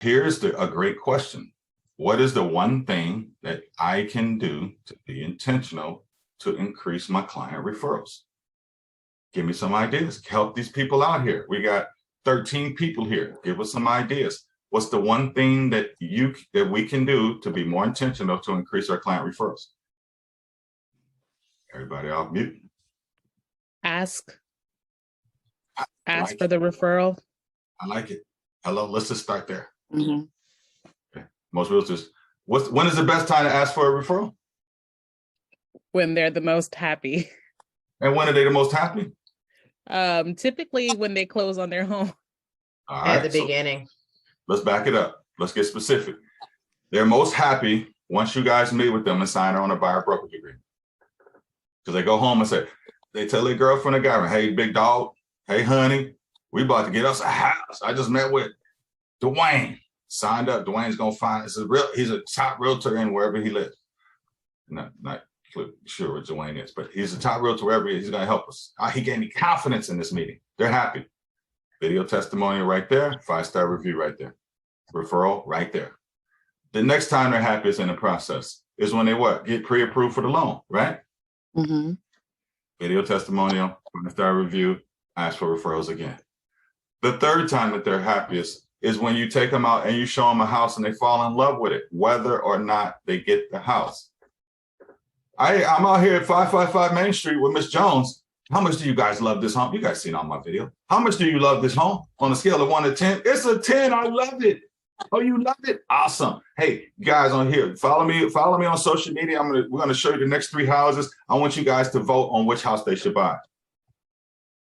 here's a great question. What is the one thing that I can do to be intentional to increase my client referrals? Give me some ideas. Help these people out here. We got 13 people here. Give us some ideas. What's the one thing that we can do to be more intentional to increase our client referrals? Everybody off mute. Ask like for the referral. I like it. Hello, let's just start there. Mm-hmm. Okay. Most realtors, when is the best time to ask for a referral? When they're the most happy. And when are they the most happy? Typically when they close on their home. All At right, the beginning. let's back it up. Let's get specific. They're most happy once you guys meet with them and sign on a buyer brokerage agreement. Because they go home and say, they tell their girlfriend or guy, hey, big dog, hey, honey, we about to get us a house. I just met with Dwayne, signed up. Dwayne's gonna find he's a top realtor in wherever he lives. Not sure what Dwayne is, but he's a top realtor wherever he is. He's gonna help us. He gave me confidence in this meeting. They're happy. Video testimonial right there, 5-star review right there. Referral right there. The next time they're happiest in the process is when they get pre-approved for the loan, right? Mm-hmm. Video testimonial, 5-star review, ask for referrals again. The third time that they're happiest is when you take them out and you show them a house and they fall in love with it, whether or not they get the house. I'm out here at 555 Main Street with Miss Jones. How much do you guys love this home? You guys seen on my video. How much do you love this home? On a scale of 1 to 10, it's a 10. I love it. Oh, you love it? Awesome. Hey, guys on here, follow me on social media. We're gonna show you the next 3 houses. I want you guys to vote on which house they should buy.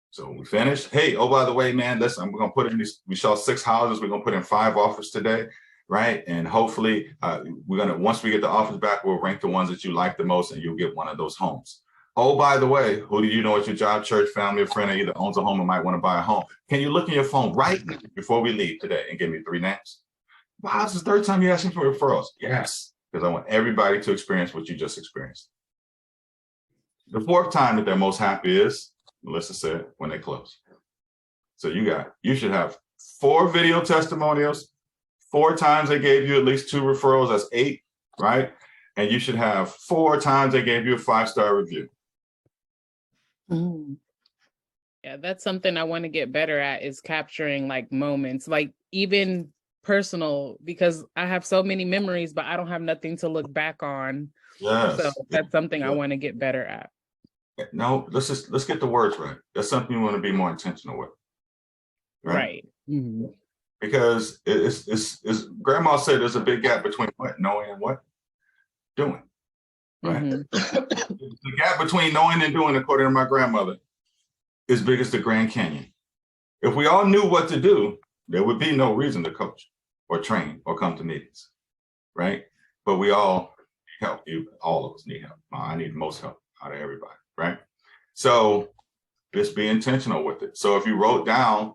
So we finished. Hey, oh, by the way, man, listen, we're gonna put in these, we saw 6 houses. We're gonna put in 5 offers today, right? And hopefully once we get the offers back, we'll rank the ones that you like the most and you'll get one of those homes. Oh, by the way, who do you know at your job, church, family, or friend that either owns a home or might want to buy a home? Can you look in your phone right now before we leave today and give me 3 names? Wow, this is the 3rd time you're asking for referrals. Yes, because I want everybody to experience what you just experienced. The 4th time that they're most happy is, Melissa said, when they close. So you should have 4 video testimonials, 4 times they gave you at least 2 referrals, that's 8, right? And you should have 4 times they gave you a 5-star review. Mm. Yeah, that's something I want to get better at, is capturing like moments, like even personal, because I have so many memories, but I don't have nothing to look back on. Yes. So that's something I want to get better at. No, let's get the words right. That's something you want to be more intentional with. Right. Mm-hmm. Because it's grandma said there's a big gap between what? Knowing and what? Doing. Right. Mm-hmm. The gap between knowing and doing, according to my grandmother, is big as the Grand Canyon. If we all knew what to do, there would be no reason to coach or train or come to meetings, right? But we all need help. All of us need help. I need the most help out of everybody, right? So just be intentional with it. So if you wrote down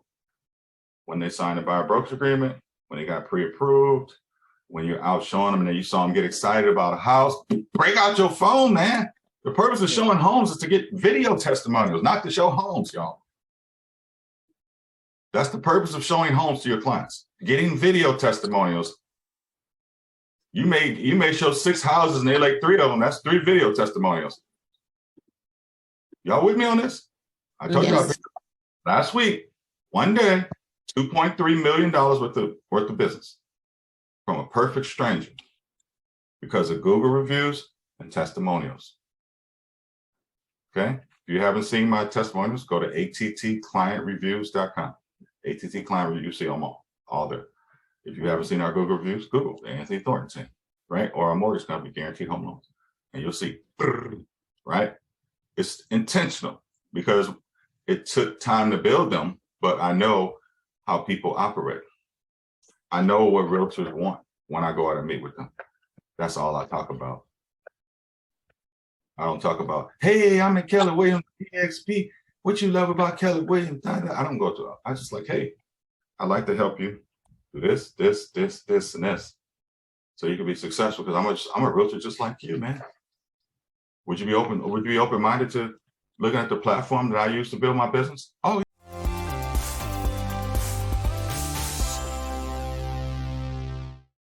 when they signed a buyer brokerage agreement, when they got pre-approved, when you're out showing them and then you saw them get excited about a house, break out your phone, man. The purpose of showing homes is to get video testimonials, not to show homes, y'all. That's the purpose of showing homes to your clients. Getting video testimonials. You may show 6 houses and they like 3 of them. That's 3 video testimonials. Y'all with me on this? I told y'all last week, one day, $2.3 million worth of business from a perfect stranger because of Google reviews and testimonials. Okay. If you haven't seen my testimonials, go to attclientreviews.com. ATT Client Reviews, see them all there. If you haven't seen our Google reviews, Google the Anthony Thornton team, right? Or our mortgage company, Guaranteed Home Loans. And you'll see, right? It's intentional because it took time to build them, but I know how people operate. I know what realtors want when I go out and meet with them. That's all I talk about. I don't talk about, hey, I'm at Keller Williams EXP. What you love about Keller Williams? I don't go to, I just like, hey, I'd like to help you do this, this, this, this, and this. So you can be successful because I'm a realtor just like you, man. Would you be open-minded to looking at the platform that I use to build my business? Oh,